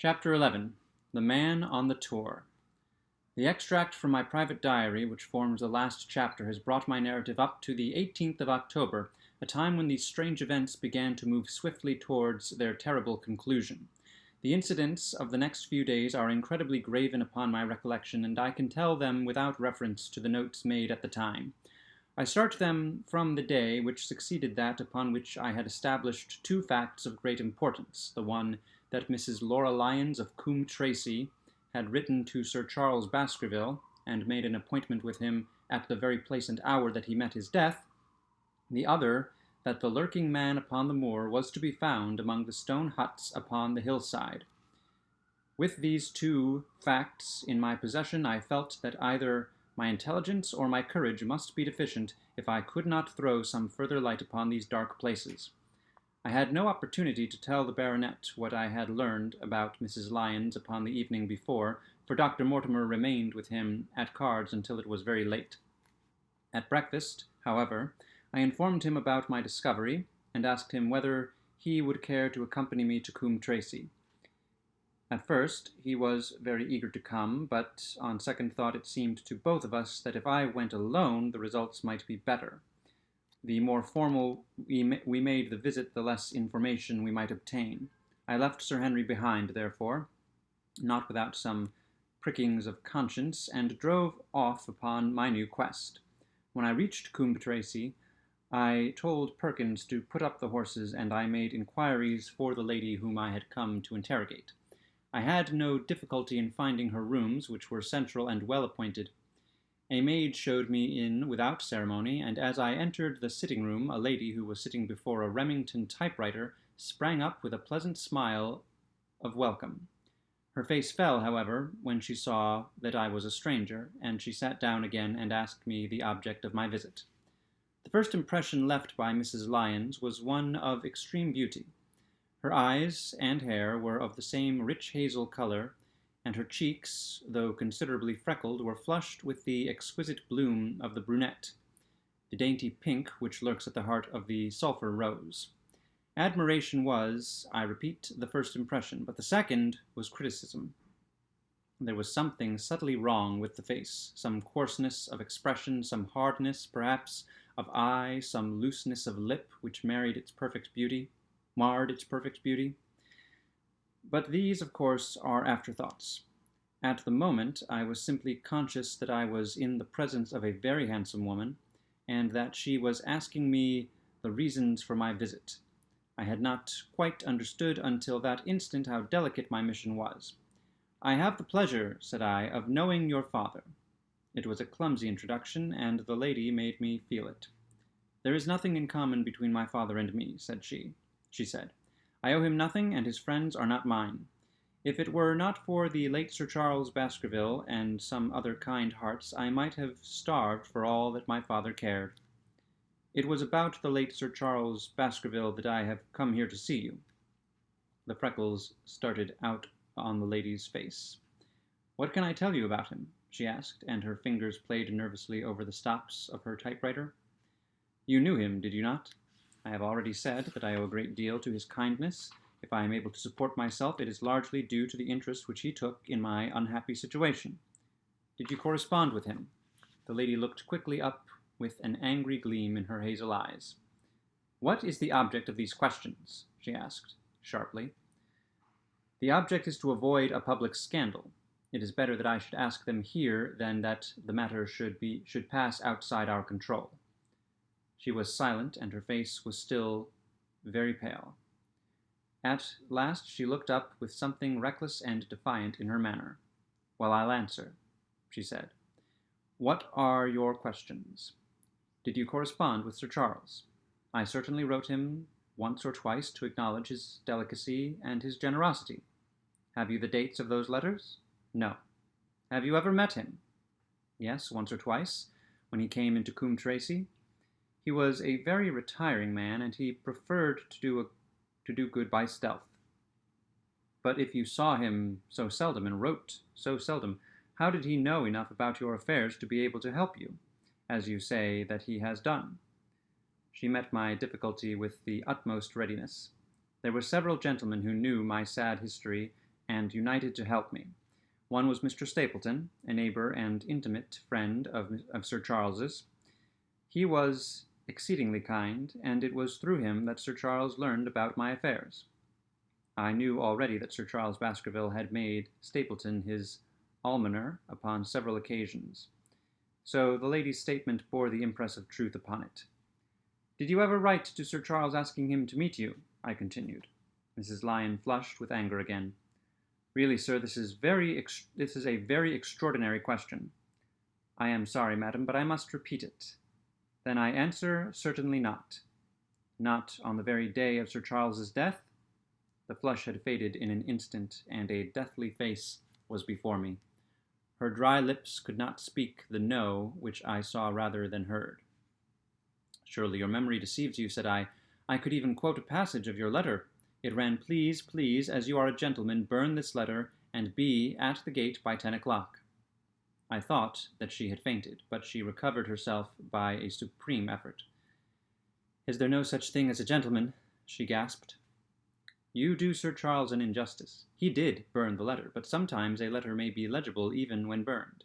Chapter 11. The Man on the Tour. The extract from my private diary, which forms the last chapter, has brought my narrative up to the 18th of October, a time when these strange events began to move swiftly towards their terrible conclusion. The incidents of the next few days are incredibly graven upon my recollection, and I can tell them without reference to the notes made at the time. I start them from the day which succeeded that upon which I had established two facts of great importance: the one, that Mrs. Laura Lyons of Coombe Tracey had written to Sir Charles Baskerville, and made an appointment with him at the very place and hour that he met his death; the other, that the lurking man upon the moor was to be found among the stone huts upon the hillside. With these two facts in my possession, I felt that either my intelligence or my courage must be deficient if I could not throw some further light upon these dark places. I had no opportunity to tell the baronet what I had learned about Mrs. Lyons upon the evening before, for Dr. Mortimer remained with him at cards until it was very late. At breakfast, however, I informed him about my discovery, and asked him whether he would care to accompany me to Coombe Tracey. At first he was very eager to come, but on second thought it seemed to both of us that if I went alone the results might be better. The more formal we made the visit, the less information we might obtain. I left Sir Henry behind, therefore, not without some prickings of conscience, and drove off upon my new quest. When I reached Coombe Tracey, I told Perkins to put up the horses, and I made inquiries for the lady whom I had come to interrogate. I had no difficulty in finding her rooms, which were central and well appointed. A maid showed me in without ceremony, and as I entered the sitting-room, a lady who was sitting before a Remington typewriter sprang up with a pleasant smile of welcome. Her face fell, however, when she saw that I was a stranger, and she sat down again and asked me the object of my visit. The first impression left by Mrs. Lyons was one of extreme beauty. Her eyes and hair were of the same rich hazel color, and her cheeks, though considerably freckled, were flushed with the exquisite bloom of the brunette, the dainty pink which lurks at the heart of the sulphur rose. Admiration was, I repeat, the first impression, but the second was criticism. There was something subtly wrong with the face, some coarseness of expression, some hardness, perhaps, of eye, some looseness of lip, which marred its perfect beauty. But these, of course, are afterthoughts. At the moment, I was simply conscious that I was in the presence of a very handsome woman, and that she was asking me the reasons for my visit. I had not quite understood until that instant how delicate my mission was. "I have the pleasure," said I, "of knowing your father." It was a clumsy introduction, and the lady made me feel it. "There is nothing in common between my father and me," she said. "I owe him nothing, and his friends are not mine. If it were not for the late Sir Charles Baskerville and some other kind hearts, I might have starved for all that my father cared. It was about the late Sir Charles Baskerville that I have come here to see you." The freckles started out on the lady's face. "What can I tell you about him?" she asked, and her fingers played nervously over the stops of her typewriter. "You knew him, did you not? I have already said that I owe a great deal to his kindness. If I am able to support myself, it is largely due to the interest which he took in my unhappy situation. Did you correspond with him?" The lady looked quickly up with an angry gleam in her hazel eyes. "What is the object of these questions?" she asked, sharply. "The object is to avoid a public scandal. It is better that I should ask them here than that the matter should pass outside our control." She was silent, and her face was still very pale. At last she looked up with something reckless and defiant in her manner. "Well, I'll answer," she said. "What are your questions? Did you correspond with Sir Charles?" "I certainly wrote him once or twice to acknowledge his delicacy and his generosity." "Have you the dates of those letters?" "No." "Have you ever met him?" "Yes, once or twice, when he came into Coombe Tracey. He was a very retiring man, and he preferred to do good by stealth." "But if you saw him so seldom and wrote so seldom, how did he know enough about your affairs to be able to help you, as you say that he has done?" She met my difficulty with the utmost readiness. "There were several gentlemen who knew my sad history and united to help me. One was Mr. Stapleton, a neighbor and intimate friend of Sir Charles's. He was exceedingly kind, and it was through him that Sir Charles learned about my affairs. I knew already that Sir Charles Baskerville had made Stapleton his almoner upon several occasions, so the lady's statement bore the impress of truth upon it. "Did you ever write to Sir Charles asking him to meet you?" I continued. Mrs. Lyon flushed with anger again. "Really, sir, this is a very extraordinary question." "I am sorry, madam, but I must repeat it." "Then I answer certainly not." "Not on the very day of Sir Charles's death?" The flush had faded in an instant, and a deathly face was before me. Her dry lips could not speak the "no" which I saw rather than heard. "Surely your memory deceives you," said I. "I could even quote a passage of your letter. It ran, 'Please, please, as you are a gentleman, burn this letter, and be at the gate by 10 o'clock. I thought that she had fainted, but she recovered herself by a supreme effort. "Is there no such thing as a gentleman?" she gasped. "You do Sir Charles an injustice. He did burn the letter, but sometimes a letter may be legible even when burned.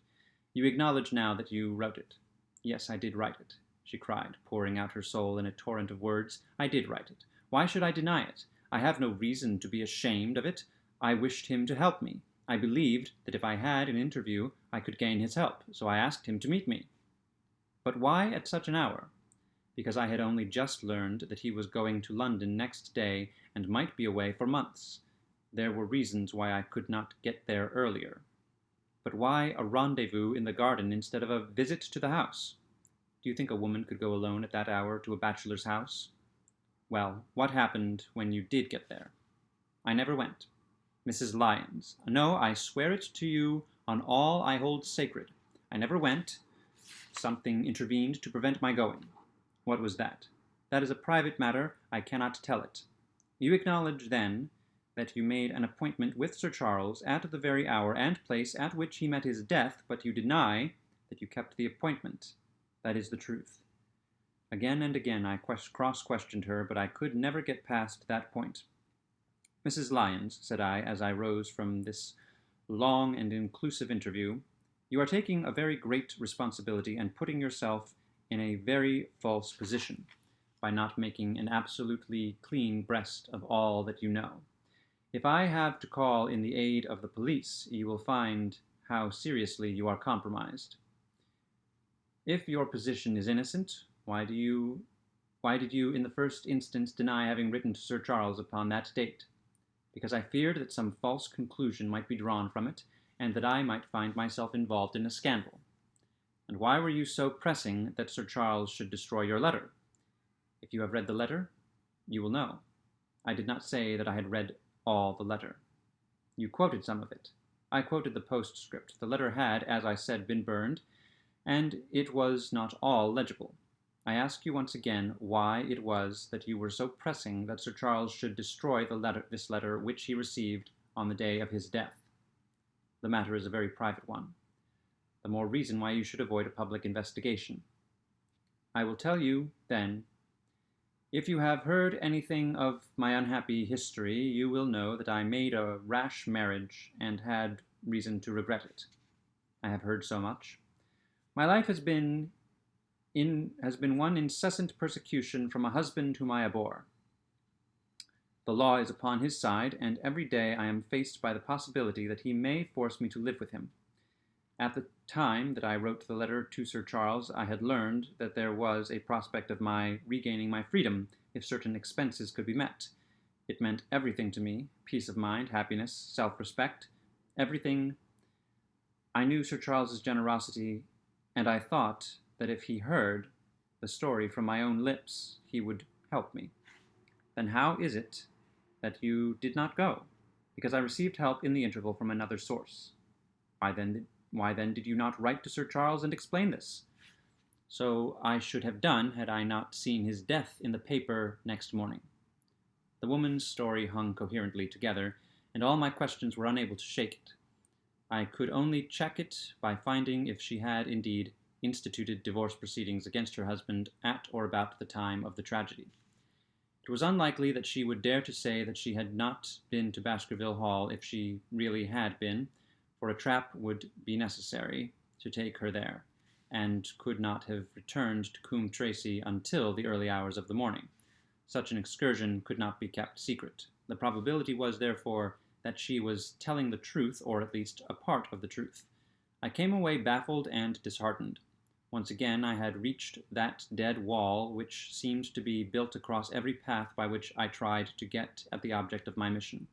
You acknowledge now that you wrote it." "Yes, I did write it," she cried, pouring out her soul in a torrent of words. "I did write it. Why should I deny it? I have no reason to be ashamed of it. I wished him to help me. I believed that if I had an interview, I could gain his help, so I asked him to meet me." "But why at such an hour?" "Because I had only just learned that he was going to London next day and might be away for months. There were reasons why I could not get there earlier." "But why a rendezvous in the garden instead of a visit to the house? Do you think a woman could go alone at that hour to a bachelor's house?" "Well, what happened when you did get there?" "I never went." "Mrs. Lyons." "No, I swear it to you on all I hold sacred. I never went. Something intervened to prevent my going." "What was that?" "That is a private matter. I cannot tell it." "You acknowledge, then, that you made an appointment with Sir Charles at the very hour and place at which he met his death, but you deny that you kept the appointment. That is the truth." Again and again I cross-questioned her, but I could never get past that point. "Mrs. Lyons," said I, as I rose from this long and inclusive interview, "you are taking a very great responsibility and putting yourself in a very false position by not making an absolutely clean breast of all that you know. If I have to call in the aid of the police, you will find how seriously you are compromised. If your position is innocent, why did you in the first instance deny having written to Sir Charles upon that date?" "Because I feared that some false conclusion might be drawn from it, and that I might find myself involved in a scandal." "And why were you so pressing that Sir Charles should destroy your letter?" "If you have read the letter, you will know." "I did not say that I had read all the letter." "You quoted some of it." "I quoted the postscript. The letter had, as I said, been burned, and it was not all legible. I ask you once again why it was that you were so pressing that Sir Charles should destroy this letter which he received on the day of his death." "The matter is a very private one." "The more reason why you should avoid a public investigation." "I will tell you, then. If you have heard anything of my unhappy history, you will know that I made a rash marriage and had reason to regret it." "I have heard so much." "My life has been one incessant persecution from a husband whom I abhor. The law is upon his side, and every day I am faced by the possibility that he may force me to live with him. At the time that I wrote the letter to Sir Charles, I had learned that there was a prospect of my regaining my freedom if certain expenses could be met. It meant everything to me: peace of mind, happiness, self-respect, everything. I knew Sir Charles's generosity, and I thought that if he heard the story from my own lips, he would help me." "Then how is it that you did not go?" "Because I received help in the interval from another source." Why then did you not write to Sir Charles and explain this?" "So I should have done had I not seen his death in the paper next morning." The woman's story hung coherently together, and all my questions were unable to shake it. I could only check it by finding if she had indeed instituted divorce proceedings against her husband at or about the time of the tragedy. It was unlikely that she would dare to say that she had not been to Baskerville Hall if she really had been, for a trap would be necessary to take her there, and could not have returned to Coombe Tracey until the early hours of the morning. Such an excursion could not be kept secret. The probability was, therefore, that she was telling the truth, or at least a part of the truth. I came away baffled and disheartened. Once again I had reached that dead wall which seemed to be built across every path by which I tried to get at the object of my mission.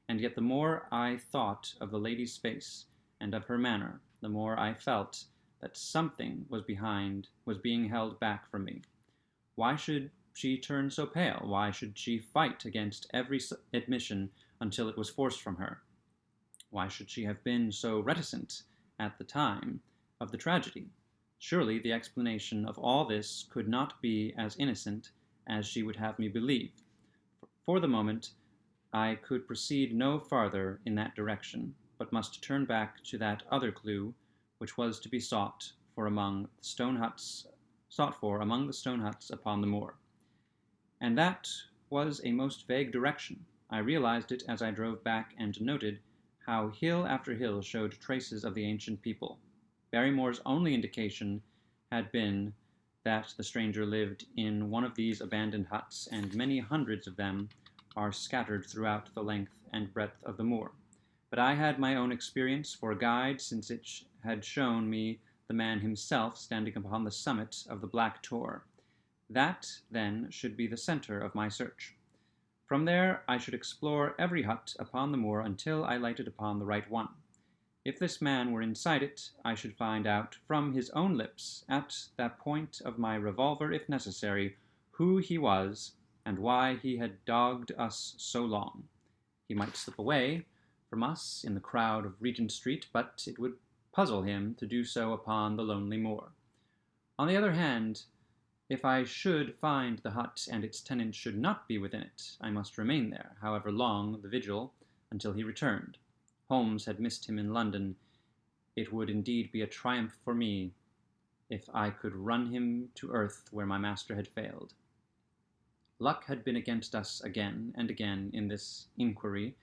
And yet the more I thought of the lady's face and of her manner, the more I felt that something was being held back from me. Why should she turn so pale? Why should she fight against every admission until it was forced from her? Why should she have been so reticent at the time of the tragedy? Surely the explanation of all this could not be as innocent as she would have me believe. For the moment, I could proceed no farther in that direction, but must turn back to that other clue which was to be sought for among the stone huts upon the moor. And that was a most vague direction. I realized it as I drove back and noted how hill after hill showed traces of the ancient people. Barrymore's only indication had been that the stranger lived in one of these abandoned huts, and many hundreds of them are scattered throughout the length and breadth of the moor. But I had my own experience for a guide, since it had shown me the man himself standing upon the summit of the Black Tor. That, then, should be the center of my search. From there I should explore every hut upon the moor until I lighted upon the right one. If this man were inside it, I should find out from his own lips, at that point of my revolver if necessary, who he was and why he had dogged us so long. He might slip away from us in the crowd of Regent Street, but it would puzzle him to do so upon the lonely moor. On the other hand, if I should find the hut and its tenant should not be within it, I must remain there, however long the vigil, until he returned. Holmes had missed him in London. It would indeed be a triumph for me if I could run him to earth where my master had failed. Luck had been against us again and again in this inquiry,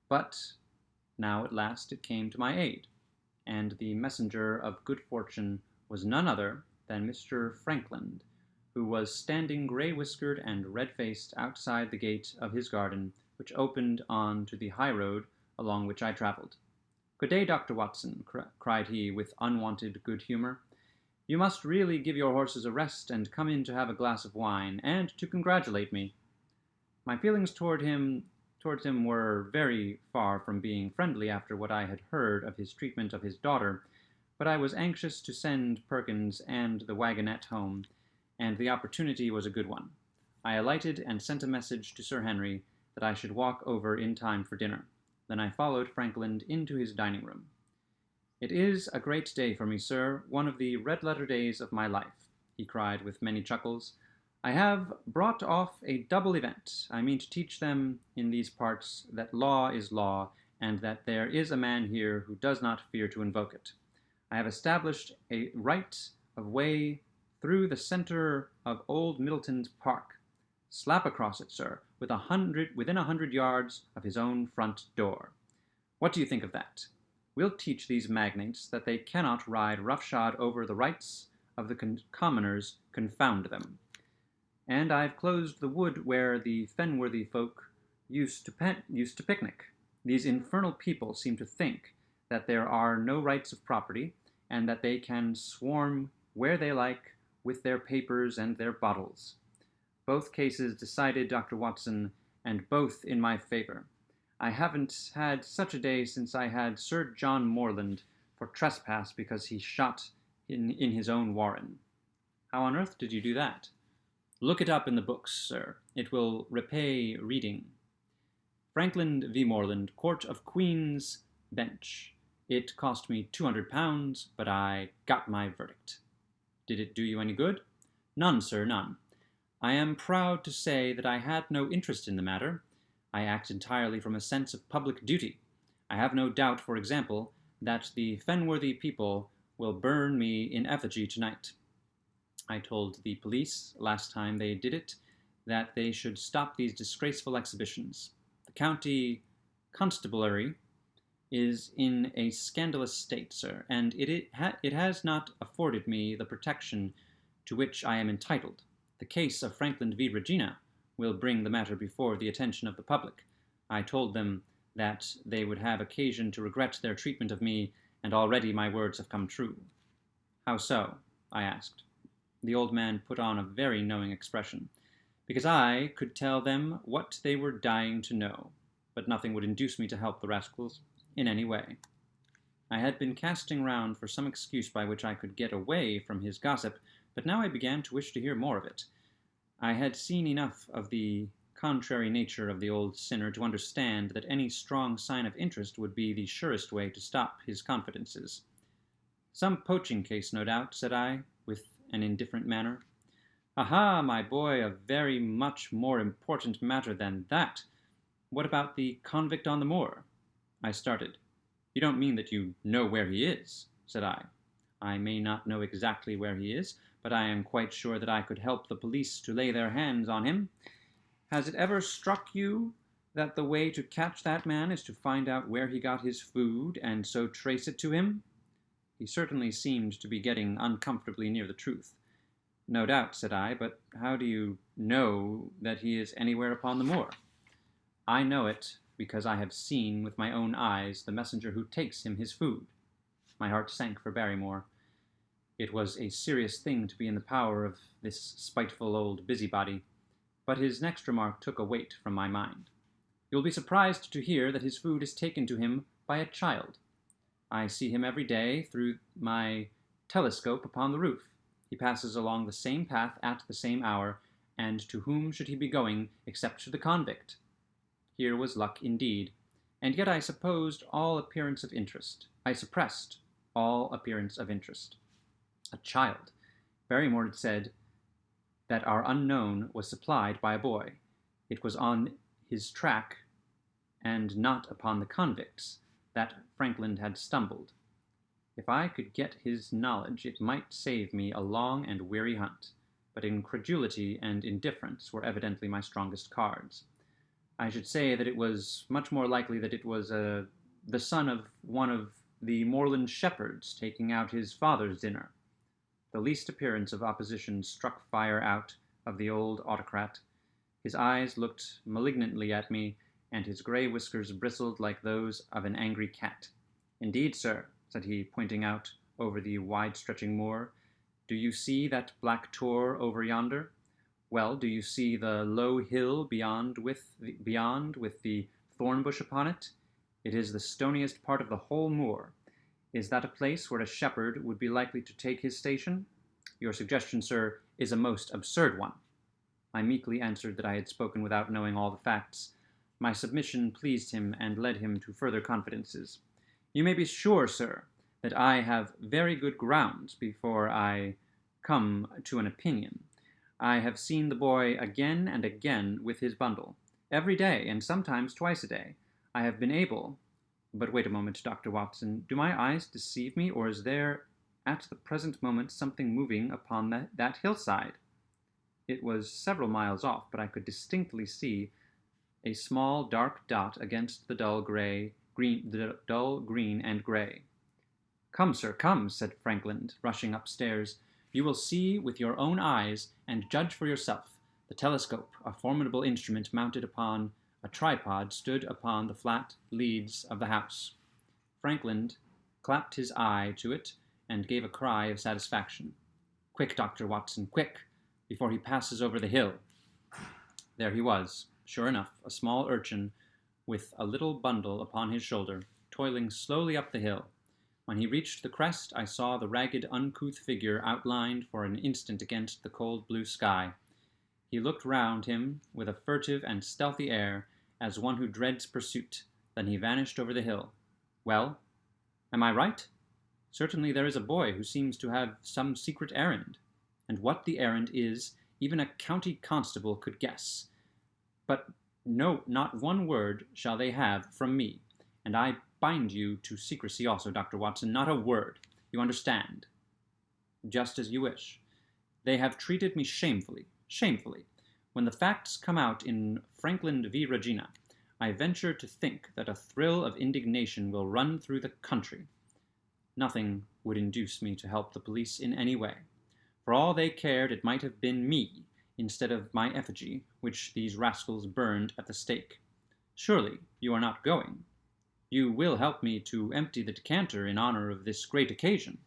but now at last it came to my aid, and the messenger of good fortune was none other than Mr. Frankland, who was standing grey-whiskered and red-faced outside the gate of his garden, which opened on to the high road along which I travelled. "Good day, Dr. Watson," cried he with unwonted good humour. "You must really give your horses a rest and come in to have a glass of wine, and to congratulate me." My feelings towards him were very far from being friendly after what I had heard of his treatment of his daughter, but I was anxious to send Perkins and the wagonette home, and the opportunity was a good one. I alighted and sent a message to Sir Henry that I should walk over in time for dinner. Then I followed Frankland into his dining room. "It is a great day for me, sir, one of the red-letter days of my life," he cried with many chuckles. "I have brought off a double event. I mean to teach them in these parts that law is law, and that there is a man here who does not fear to invoke it. I have established a right of way through the center of old Middleton's park. Slap across it, sir, within 100 yards of his own front door. What do you think of that? We'll teach these magnates that they cannot ride roughshod over the rights of the commoners, confound them. And I've closed the wood where the Fenworthy folk used to picnic. These infernal people seem to think that there are no rights of property, and that they can swarm where they like with their papers and their bottles. Both cases decided, Dr. Watson, and both in my favor. I haven't had such a day since I had Sir John Morland for trespass because he shot in his own warren." "How on earth did you do that?" "Look it up in the books, sir. It will repay reading. Frankland v. Morland, Court of Queen's Bench. It cost me £200, but I got my verdict." "Did it do you any good?" "None, sir, none. I am proud to say that I had no interest in the matter. I act entirely from a sense of public duty. I have no doubt, for example, that the Fenworthy people will burn me in effigy tonight. I told the police, last time they did it, that they should stop these disgraceful exhibitions. The county constabulary is in a scandalous state, sir, and it has not afforded me the protection to which I am entitled. The case of Franklin v. Regina will bring the matter before the attention of the public. I told them that they would have occasion to regret their treatment of me, and already my words have come true. How so? I asked. The old man put on a very knowing expression. Because I could tell them what they were dying to know, but nothing would induce me to help the rascals in any way. I had been casting round for some excuse by which I could get away from his gossip, but now I began to wish to hear more of it. I had seen enough of the contrary nature of the old sinner to understand that any strong sign of interest would be the surest way to stop his confidences. Some poaching case, no doubt, said I, with an indifferent manner. Aha, my boy, a very much more important matter than that. What about the convict on the moor? I started. You don't mean that you know where he is, said I. I may not know exactly where he is, but I am quite sure that I could help the police to lay their hands on him. Has it ever struck you that the way to catch that man is to find out where he got his food and so trace it to him? He certainly seemed to be getting uncomfortably near the truth. No doubt, said I, but how do you know that he is anywhere upon the moor? I know it because I have seen with my own eyes the messenger who takes him his food. My heart sank for Barrymore. It was a serious thing to be in the power of this spiteful old busybody, but his next remark took a weight from my mind. You'll be surprised to hear that his food is taken to him by a child. I see him every day through my telescope upon the roof. He passes along the same path at the same hour, and to whom should he be going except to the convict? Here was luck indeed, and yet I suppressed all appearance of interest. A child. Barrymore had said that our unknown was supplied by a boy. It was on his track, and not upon the convict's, that Franklin had stumbled. If I could get his knowledge, it might save me a long and weary hunt, but incredulity and indifference were evidently my strongest cards. I should say that it was much more likely that it was the son of one of the moorland shepherds taking out his father's dinner. The least appearance of opposition struck fire out of the old autocrat. His eyes looked malignantly at me, and his grey whiskers bristled like those of an angry cat. Indeed, sir, said he, pointing out over the wide-stretching moor, do you see that black tor over yonder? Well, do you see the low hill beyond with the thorn bush upon it? It is the stoniest part of the whole moor. Is that a place where a shepherd would be likely to take his station? Your suggestion, sir, is a most absurd one. I meekly answered that I had spoken without knowing all the facts. My submission pleased him and led him to further confidences. You may be sure, sir, that I have very good grounds before I come to an opinion. I have seen the boy again and again with his bundle, every day, and sometimes twice a day. I have been able... But wait a moment, Dr. Watson. Do my eyes deceive me, or is there, at the present moment, something moving upon that hillside? It was several miles off, but I could distinctly see a small dark dot against the dull green and gray. Come, sir, come, said Franklin, rushing upstairs. You will see with your own eyes, and judge for yourself. The telescope, a formidable instrument mounted upon a tripod, stood upon the flat leads of the house. Franklin clapped his eye to it, and gave a cry of satisfaction. Quick, Dr. Watson, quick, before he passes over the hill. There he was, sure enough, a small urchin with a little bundle upon his shoulder, toiling slowly up the hill. When he reached the crest, I saw the ragged, uncouth figure outlined for an instant against the cold blue sky. He looked round him with a furtive and stealthy air, as one who dreads pursuit. Then he vanished over the hill. Well, am I right? Certainly there is a boy who seems to have some secret errand, and what the errand is, even a county constable could guess. But no, not one word shall they have from me, and I bind you to secrecy also, Dr. Watson, not a word. You understand? Just as you wish. They have treated me shamefully. When the facts come out in Franklin v. Regina, I venture to think that a thrill of indignation will run through the country. Nothing would induce me to help the police in any way. For all they cared, it might have been me, instead of my effigy, which these rascals burned at the stake. Surely you are not going? You will help me to empty the decanter in honor of this great occasion.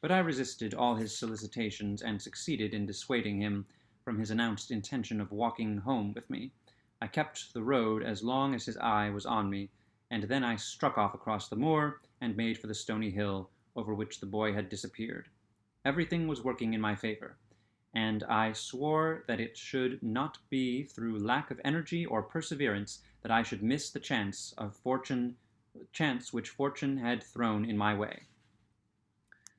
But I resisted all his solicitations and succeeded in dissuading him from his announced intention of walking home with me. I kept the road as long as his eye was on me, and then I struck off across the moor and made for the stony hill over which the boy had disappeared. Everything was working in my favor, and I swore that it should not be through lack of energy or perseverance that I should miss the chance which fortune had thrown in my way.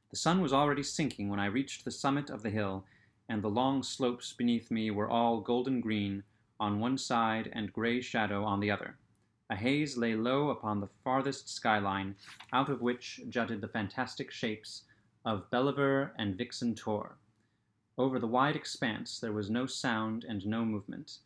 The sun was already sinking when I reached the summit of the hill, and the long slopes beneath me were all golden green on one side and gray shadow on the other. A haze lay low upon the farthest skyline, out of which jutted the fantastic shapes of Belliver and Vixen Tor. Over the wide expanse there was no sound and no movement.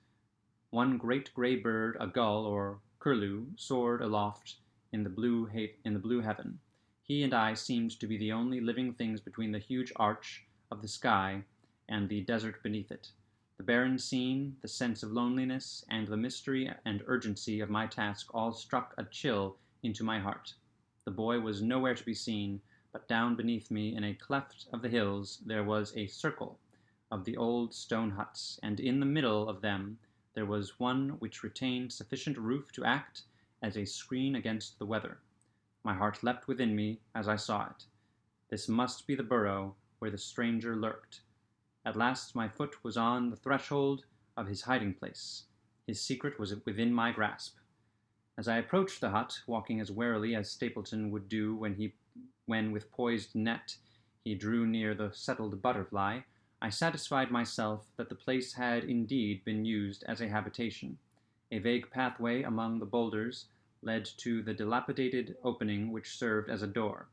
One great gray bird, a gull or curlew, soared aloft in the blue heaven. He and I seemed to be the only living things between the huge arch of the sky and the desert beneath it. The barren scene, the sense of loneliness, and the mystery and urgency of my task all struck a chill into my heart. The boy was nowhere to be seen, but down beneath me in a cleft of the hills there was a circle of the old stone huts, and in the middle of them there was one which retained sufficient roof to act as a screen against the weather. My heart leapt within me as I saw it. This must be the burrow where the stranger lurked. At last my foot was on the threshold of his hiding place. His secret was within my grasp. As I approached the hut, walking as warily as Stapleton would do when with poised net he drew near the settled butterfly, I satisfied myself that the place had indeed been used as a habitation. A vague pathway among the boulders led to the dilapidated opening which served as a door.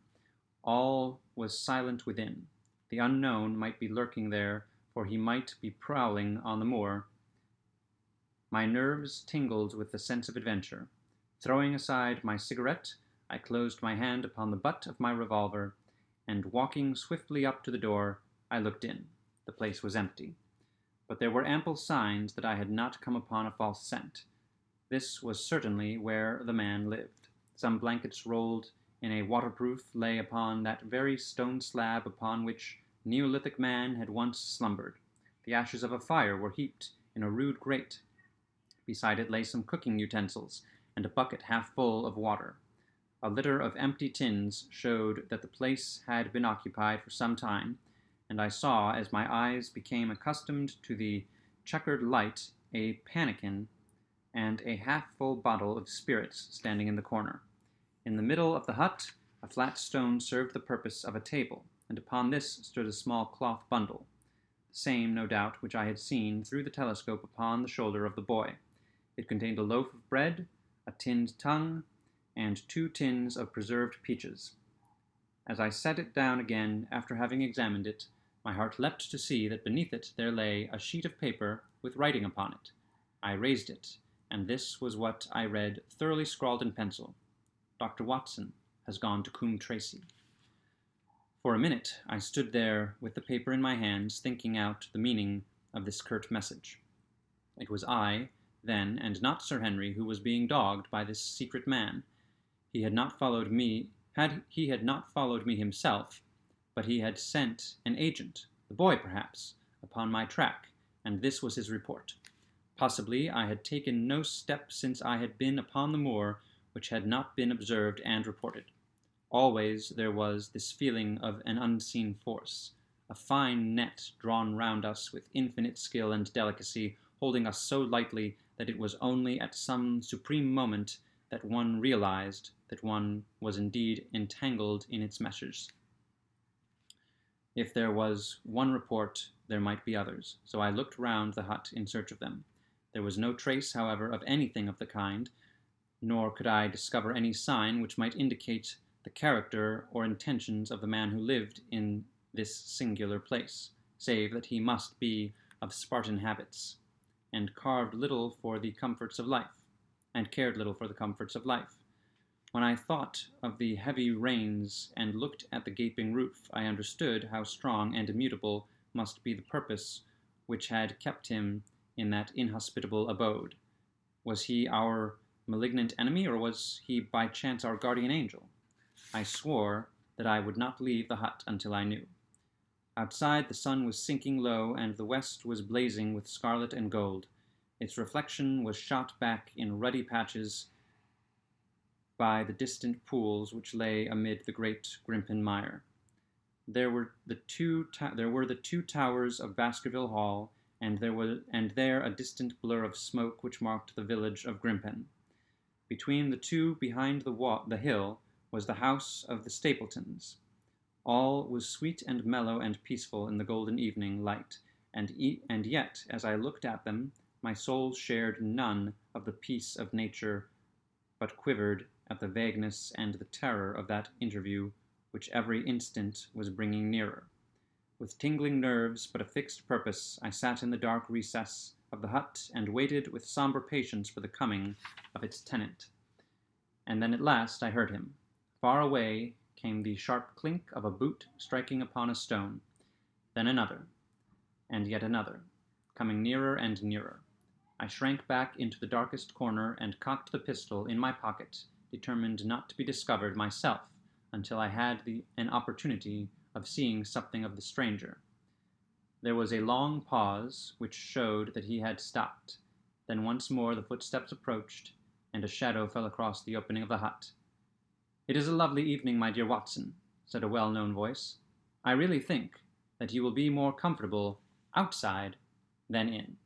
All was silent within. The unknown might be lurking there, for he might be prowling on the moor. My nerves tingled with the sense of adventure. Throwing aside my cigarette, I closed my hand upon the butt of my revolver, and walking swiftly up to the door, I looked in. The place was empty, but there were ample signs that I had not come upon a false scent. This was certainly where the man lived. Some blankets rolled in a waterproof lay upon that very stone slab upon which Neolithic man had once slumbered. The ashes of a fire were heaped in a rude grate. Beside it lay some cooking utensils and a bucket half full of water. A litter of empty tins showed that the place had been occupied for some time, and I saw, as my eyes became accustomed to the checkered light, a pannikin and a half-full bottle of spirits standing in the corner. In the middle of the hut, a flat stone served the purpose of a table, and upon this stood a small cloth bundle, the same, no doubt, which I had seen through the telescope upon the shoulder of the boy. It contained a loaf of bread, a tinned tongue, and 2 tins of preserved peaches. As I set it down again after having examined it, my heart leapt to see that beneath it there lay a sheet of paper with writing upon it. I raised it, and this was what I read, thoroughly scrawled in pencil. Dr. Watson has gone to Coombe Tracy. For a minute I stood there with the paper in my hands, thinking out the meaning of this curt message. It was I, then, and not Sir Henry, who was being dogged by this secret man. He had not followed me himself, but he had sent an agent, the boy perhaps, upon my track, and this was his report. Possibly I had taken no step since I had been upon the moor which had not been observed and reported. Always there was this feeling of an unseen force, a fine net drawn round us with infinite skill and delicacy, holding us so lightly that it was only at some supreme moment that one realized that one was indeed entangled in its meshes. If there was one report, there might be others, so I looked round the hut in search of them. There was no trace, however, of anything of the kind, nor could I discover any sign which might indicate the character or intentions of the man who lived in this singular place, save that he must be of Spartan habits. and carved little for the comforts of life, and cared little for the comforts of life. When I thought of the heavy rains and looked at the gaping roof, I understood how strong and immutable must be the purpose which had kept him in that inhospitable abode. Was he our malignant enemy, or was he by chance our guardian angel? I swore that I would not leave the hut until I knew. Outside the sun was sinking low, and the west was blazing with scarlet and gold. Its reflection was shot back in ruddy patches by the distant pools which lay amid the great Grimpen mire. There were the two towers of Baskerville Hall, and there a distant blur of smoke which marked the village of Grimpen. Between the two, behind the hill, was the house of the Stapletons. All was sweet and mellow and peaceful in the golden evening light, and yet, as I looked at them, my soul shared none of the peace of nature, but quivered at the vagueness and the terror of that interview which every instant was bringing nearer. With tingling nerves but a fixed purpose, I sat in the dark recess of the hut and waited with somber patience for the coming of its tenant. And then at last I heard him. Far away came the sharp clink of a boot striking upon a stone, then another, and yet another, coming nearer and nearer. I shrank back into the darkest corner and cocked the pistol in my pocket, determined not to be discovered myself until I had an opportunity of seeing something of the stranger. There was a long pause, which showed that he had stopped. Then once more the footsteps approached, and a shadow fell across the opening of the hut. "It is a lovely evening, my dear Watson," said a well-known voice. "I really think that you will be more comfortable outside than in."